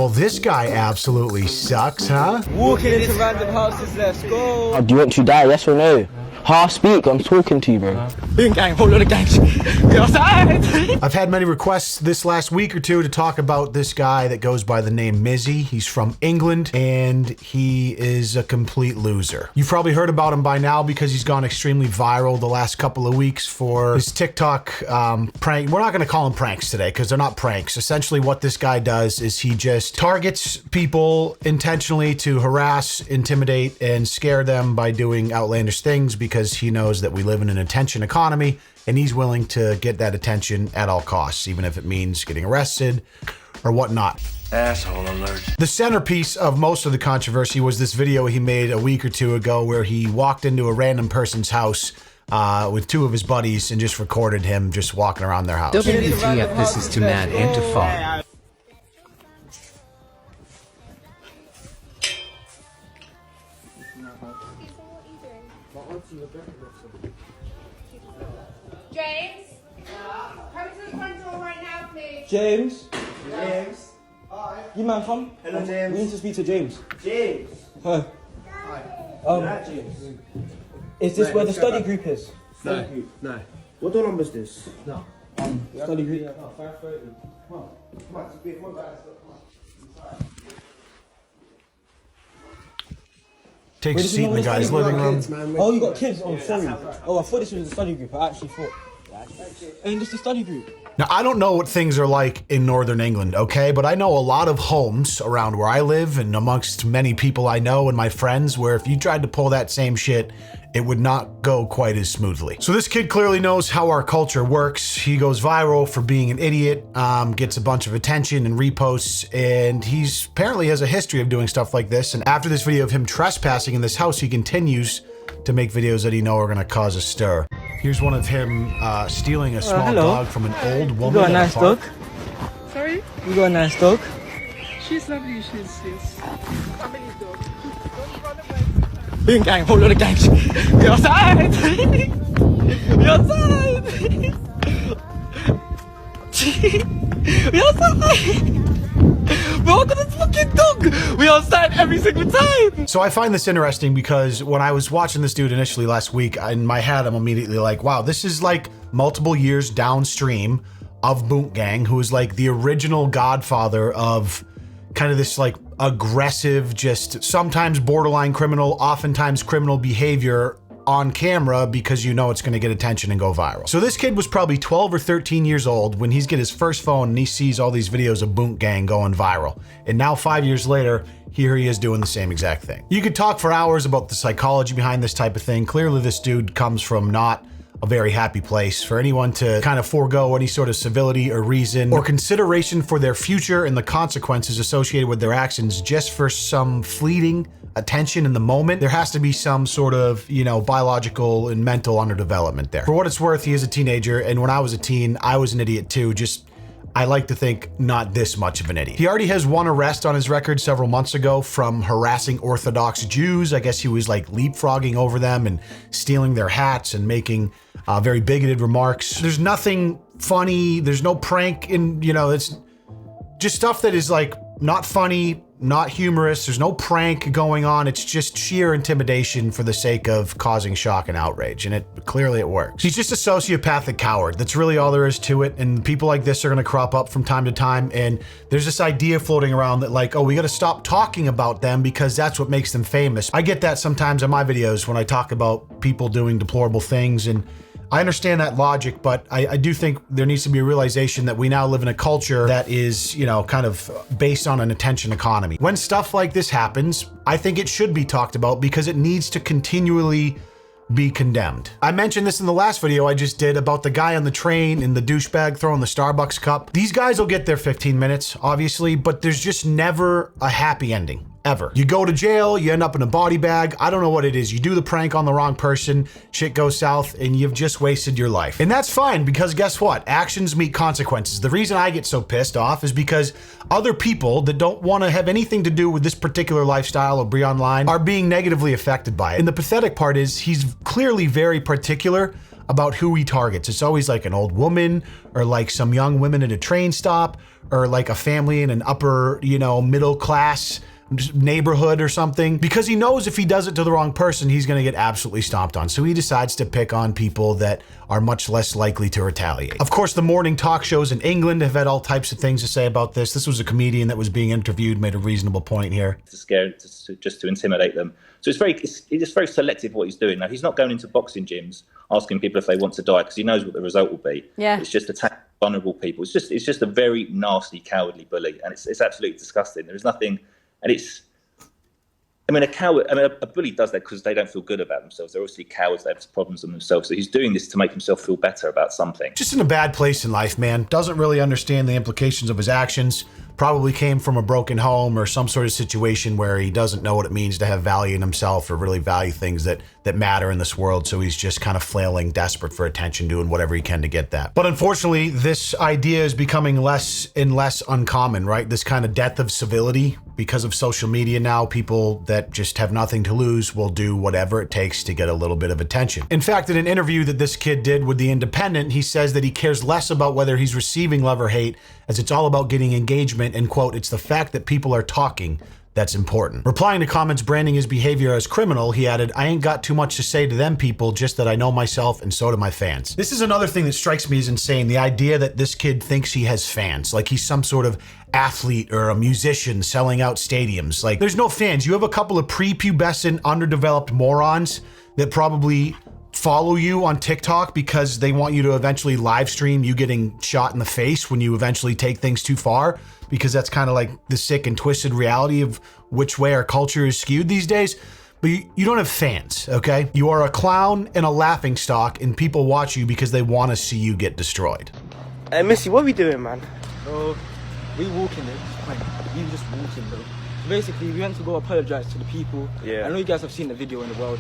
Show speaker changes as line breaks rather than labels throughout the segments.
Well, this guy absolutely sucks, huh?
Walking into random houses, let's go.
Do you want to die, yes or no? Half speak, I'm talking to you, bro.
Boonk gang, whole lot of gangs. We outside.
I've had many requests this last week or two to talk about this guy that goes by the name Mizzy. He's from England, and he is a complete loser. You've probably heard about him by now because he's gone extremely viral the last couple of weeks for his TikTok prank. We're not gonna call them pranks today because they're not pranks. Essentially what this guy does is he just targets people intentionally to harass, intimidate, and scare them by doing outlandish things because he knows that we live in an attention economy and he's willing to get that attention at all costs, even if it means getting arrested or whatnot.
Asshole alert.
The centerpiece of most of the controversy was this video he made a week or two ago where he walked into a random person's house with two of his buddies and just recorded him just walking around their house.
WTF, this is too mad and too far.
James? Come to the front door right now, please.
James?
James. Hi.
You man, come.
Hello, James.
We need to speak to James.
James.
Hi.
Hi. James.
Is this where the study group is?
No. No. What door number is this? No.
Study group.
Come on. Come on, guys.
Takes a seat in the guy's living room.
Oh, you got kids? Oh, sorry. Oh, I thought this was a study group. I actually thought. Ain't this the study group?
Now, I don't know what things are like in Northern England, okay? But I know a lot of homes around where I live and amongst many people I know and my friends where if you tried to pull that same shit, it would not go quite as smoothly. So this kid clearly knows how our culture works. He goes viral for being an idiot, gets a bunch of attention and reposts, and he's apparently has a history of doing stuff like this. And after this video of him trespassing in this house, he continues to make videos that he know are gonna cause a stir. Here's one of him stealing a small dog from an old woman.
You got a nice dog?
Sorry?
You got a nice dog?
She's lovely, she's family dog. Don't run away.
Boonk gang, whole lot of gangs. We outside. We outside. We outside. Bro, look at this fucking dog. We outside every single time.
So I find this interesting because when I was watching this dude initially last week, in my head, I'm immediately like, wow, this is like multiple years downstream of Boonk Gang, who is like the original godfather of kind of this like aggressive, just sometimes borderline criminal, oftentimes criminal behavior on camera because you know it's going to get attention and go viral. So this kid was probably 12 or 13 years old when he's get his first phone and he sees all these videos of Boonk Gang going viral. And now 5 years later, here he is doing the same exact thing. You could talk for hours about the psychology behind this type of thing. Clearly this dude comes from not a very happy place. For anyone to kind of forego any sort of civility or reason or consideration for their future and the consequences associated with their actions just for some fleeting attention in the moment, there has to be some sort of, you know, biological and mental underdevelopment there. For what it's worth, he is a teenager, and when I was a teen, I was an idiot too, just I like to think not this much of an idiot. He already has one arrest on his record several months ago from harassing Orthodox Jews. I guess he was like leapfrogging over them and stealing their hats and making very bigoted remarks. There's nothing funny. There's no prank in, you know, it's just stuff that is like not funny, not humorous. There's no prank going on. It's just sheer intimidation for the sake of causing shock and outrage. And clearly it works. He's just a sociopathic coward. That's really all there is to it. And people like this are going to crop up from time to time. And there's this idea floating around that like, oh, we got to stop talking about them because that's what makes them famous. I get that sometimes in my videos when I talk about people doing deplorable things, and I understand that logic, but I do think there needs to be a realization that we now live in a culture that is, you know, kind of based on an attention economy. When stuff like this happens, I think it should be talked about because it needs to continually be condemned. I mentioned this in the last video I just did about the guy on the train and the douchebag throwing the Starbucks cup. These guys will get their 15 minutes, obviously, but there's just never a happy ending. Ever. You go to jail, you end up in a body bag. I don't know what it is. You do the prank on the wrong person, shit goes south, and you've just wasted your life. And that's fine because guess what? Actions meet consequences. The reason I get so pissed off is because other people that don't want to have anything to do with this particular lifestyle or be online are being negatively affected by it. And the pathetic part is he's clearly very particular about who he targets. It's always like an old woman or like some young women at a train stop or like a family in an upper, you know, middle class neighborhood or something, because he knows if he does it to the wrong person, he's going to get absolutely stomped on. So he decides to pick on people that are much less likely to retaliate. Of course, the morning talk shows in England have had all types of things to say about this. This was a comedian that was being interviewed, made a reasonable point here.
To scare, just to intimidate them. So it's very selective what he's doing. Now, he's not going into boxing gyms asking people if they want to die because he knows what the result will be.
Yeah.
It's just attacking vulnerable people. It's just a very nasty, cowardly bully, and it's absolutely disgusting. There is nothing. And it's, I mean, a bully does that because they don't feel good about themselves. They're obviously cowards. They have problems with themselves. So he's doing this to make himself feel better about something.
Just in a bad place in life, man. Doesn't really understand the implications of his actions. Probably came from a broken home or some sort of situation where he doesn't know what it means to have value in himself or really value things that matter in this world. So he's just kind of flailing, desperate for attention, doing whatever he can to get that. But unfortunately, this idea is becoming less and less uncommon, right? This kind of death of civility because of social media now. People that just have nothing to lose will do whatever it takes to get a little bit of attention. In fact, in an interview that this kid did with The Independent, he says that he cares less about whether he's receiving love or hate, as it's all about getting engagement, and quote, it's the fact that people are talking that's important. Replying to comments branding his behavior as criminal, he added, I ain't got too much to say to them people, just that I know myself and so do my fans. This is another thing that strikes me as insane. The idea that this kid thinks he has fans, like he's some sort of athlete or a musician selling out stadiums. Like, there's no fans. You have a couple of prepubescent, underdeveloped morons that probably follow you on TikTok because they want you to eventually live stream you getting shot in the face when you eventually take things too far, because that's kind of like the sick and twisted reality of which way our culture is skewed these days. But you don't have fans, okay? You are a clown and a laughing stock, and people watch you because they want to see you get destroyed.
Hey, Missy, what are we doing, man?
Bro, we walking it. We just walking, bro. Basically, we went to go apologize to the people.
Yeah.
I know you guys have seen the video in the world.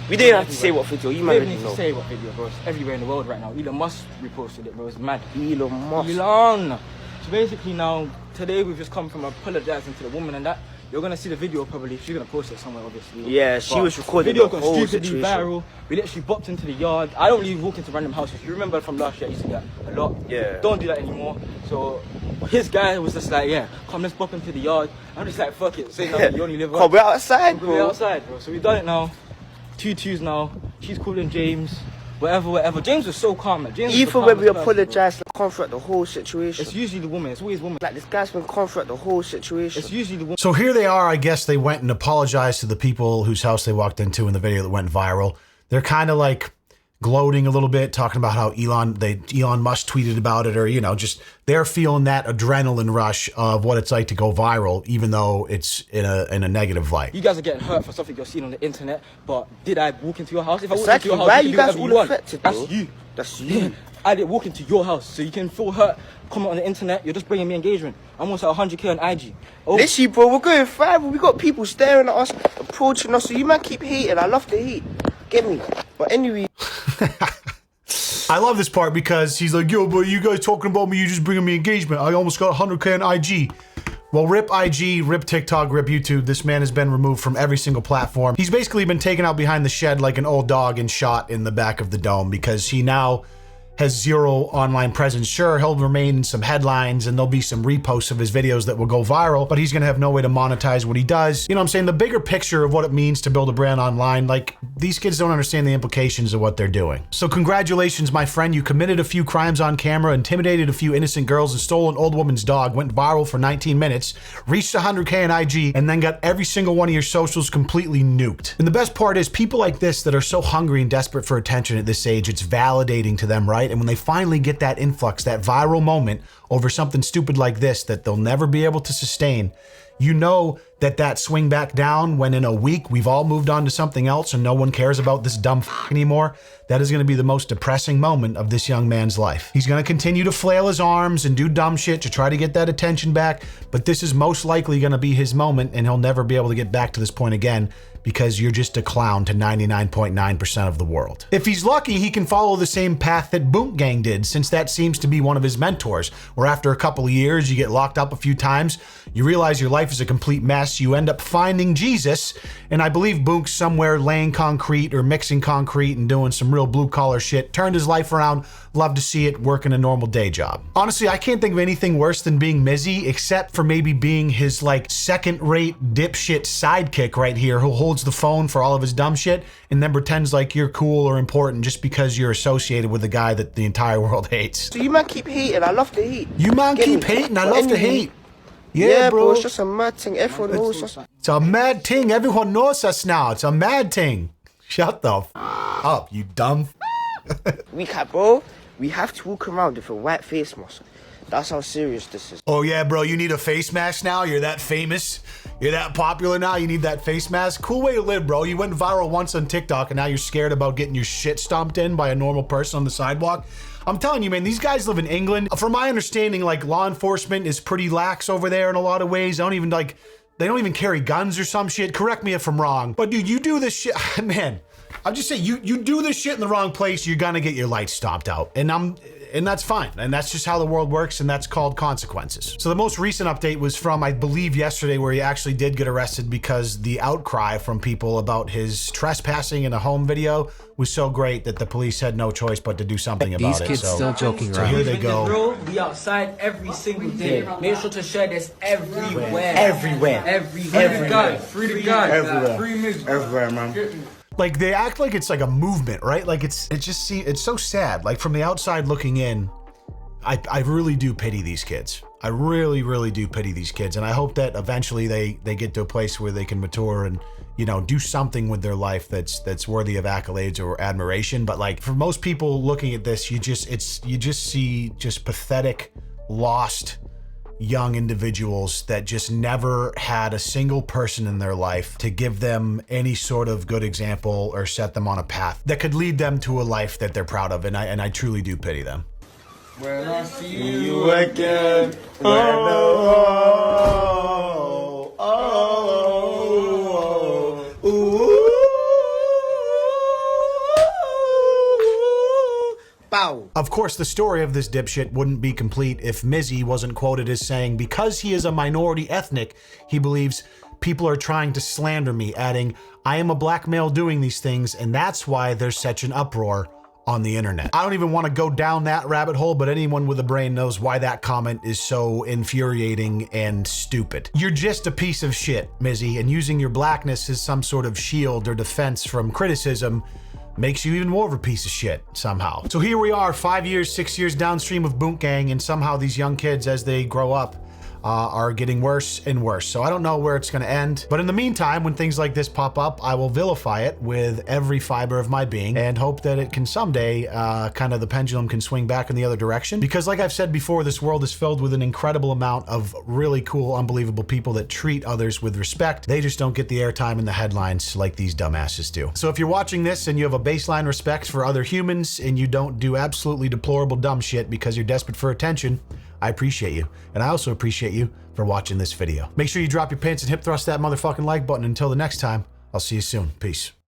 We didn't have to say what video. You
We
might
don't need
know.
to say what video, bro. It's everywhere in the world right now. Elon Musk reposted it, bro. It's mad.
Elon Musk.
Elon. So basically now, today we've just come from apologizing to the woman and that. You're gonna see the video probably. She's gonna post it somewhere, obviously.
Yeah, she was recording
the video
the
got
whole
stupidly
situation.
viral. We literally bopped into the yard. I don't really walk into random houses. You remember from last year, I used to get a lot.
Yeah.
Don't do that anymore. So his guy was just like, yeah, come, let's bop into the yard. I'm just like, fuck it, say nothing. You only live
Come, we're outside,
We're
bro.
outside, bro. So we've done it now. 2-2s now. She's calling James. Whatever. James was so calm, man. James was
Even
the
when we
calmest person, bro.
apologise, like, confront the whole situation.
It's usually the woman. It's always woman.
Like, this guy's been confront the whole situation.
It's usually the woman.
So here they are. I guess they went and apologized to the people whose house they walked into in the video that went viral. They're kind of like gloating a little bit, talking about how Elon Musk tweeted about it, or, you know, just they're feeling that adrenaline rush of what it's like to go viral, even though it's in a negative light.
You guys are getting hurt for something you're seeing on the internet, but did I walk into your house? If I walked
Exactly.
into your house,
Why are
you
you
can do
guys
whatever
all
you want.
affected,
That's
bro?
you.
That's you.
I didn't walk into your house, so you can feel hurt. Comment on the internet, you're just bringing me engagement. I'm almost at 100k on IG. Oh,
Literally, bro, we're going viral. We got people staring at us, approaching us. So you man keep hating. I love the hate. Get me. But anyway.
I love this part because he's like, yo, but you guys talking about me, you just bringing me engagement. I almost got 100k on IG. Well, rip IG, rip TikTok, rip YouTube. This man has been removed from every single platform. He's basically been taken out behind the shed like an old dog and shot in the back of the dome because he now has zero online presence. Sure, he'll remain in some headlines and there'll be some reposts of his videos that will go viral, but he's gonna have no way to monetize what he does. You know what I'm saying? The bigger picture of what it means to build a brand online, like, these kids don't understand the implications of what they're doing. So congratulations, my friend. You committed a few crimes on camera, intimidated a few innocent girls, and stole an old woman's dog, went viral for 19 minutes, reached 100k on IG, and then got every single one of your socials completely nuked. And the best part is, people like this that are so hungry and desperate for attention at this age, it's validating to them, right? And when they finally get that influx, that viral moment over something stupid like this that they'll never be able to sustain, you know that swing back down when in a week we've all moved on to something else and no one cares about this dumb anymore, that is going to be the most depressing moment of this young man's life. He's going to continue to flail his arms and do dumb shit to try to get that attention back, but this is most likely going to be his moment and he'll never be able to get back to this point again, because you're just a clown to 99.9% of the world. If he's lucky, he can follow the same path that Boonk Gang did, since that seems to be one of his mentors, where after a couple of years, you get locked up a few times, you realize your life life is a complete mess, you end up finding Jesus, and I believe Boonk somewhere laying concrete or mixing concrete and doing some real blue collar shit, turned his life around. Love to see it, working a normal day job. Honestly, I can't think of anything worse than being Mizzy, except for maybe being his like second-rate dipshit sidekick right here who holds the phone for all of his dumb shit and then pretends like you're cool or important just because you're associated with the guy that the entire world hates.
So you man keep hating, I love the heat.
You man keep hating, I love the hate. Yeah, bro.
It's just a mad thing, everyone knows us.
It's a mad thing, everyone knows us now. It's a mad thing. Shut the f up, you dumb.
We have to walk around with a white face mask. That's how serious this is.
Oh yeah, bro, you need a face mask now? You're that famous? You're that popular now? You need that face mask? Cool way to live, bro. You went viral once on TikTok and now you're scared about getting your shit stomped in by a normal person on the sidewalk. I'm telling you, man, these guys live in England. From my understanding, like, law enforcement is pretty lax over there in a lot of ways. They don't even carry guns or some shit. Correct me if I'm wrong. But dude, you do this shit, man. I'm just saying, you do this shit in the wrong place, you're gonna get your lights stomped out. And that's fine. And that's just how the world works, and that's called consequences. So the most recent update was from, I believe, yesterday, where he actually did get arrested because the outcry from people about his trespassing in a home video was so great that the police had no choice but to do something about it.
These kids still joking around.
So here they go.
We outside every single day. Make sure to share this everywhere.
Everywhere.
Free the gun. Free the gun.
Everywhere.
Free Mizzy.
Everywhere, man.
Like, they act like it's like a movement, right? Like, it's so sad. Like, from the outside looking in, I really do pity these kids. I really, really do pity these kids. And I hope that eventually they get to a place where they can mature and, you know, do something with their life that's worthy of accolades or admiration. But like, for most people looking at this, you just see just pathetic, lost young individuals that just never had a single person in their life to give them any sort of good example or set them on a path that could lead them to a life that they're proud of. And I truly do pity them.
When I see you again,
Of course, the story of this dipshit wouldn't be complete if Mizzy wasn't quoted as saying, because he is a minority ethnic, he believes people are trying to slander me, adding, I am a black male doing these things, and that's why there's such an uproar on the internet. I don't even want to go down that rabbit hole, but anyone with a brain knows why that comment is so infuriating and stupid. You're just a piece of shit, Mizzy, and using your blackness as some sort of shield or defense from criticism makes you even more of a piece of shit somehow. So here we are, 5 years, 6 years downstream of Boonk Gang, and somehow these young kids, as they grow up, are getting worse and worse. So I don't know where it's gonna end. But in the meantime, when things like this pop up, I will vilify it with every fiber of my being and hope that it can someday, kind of the pendulum can swing back in the other direction. Because like I've said before, this world is filled with an incredible amount of really cool, unbelievable people that treat others with respect. They just don't get the airtime in the headlines like these dumbasses do. So if you're watching this and you have a baseline respect for other humans and you don't do absolutely deplorable dumb shit because you're desperate for attention, I appreciate you. And I also appreciate you for watching this video. Make sure you drop your pants and hip thrust that motherfucking like button. Until the next time, I'll see you soon. Peace.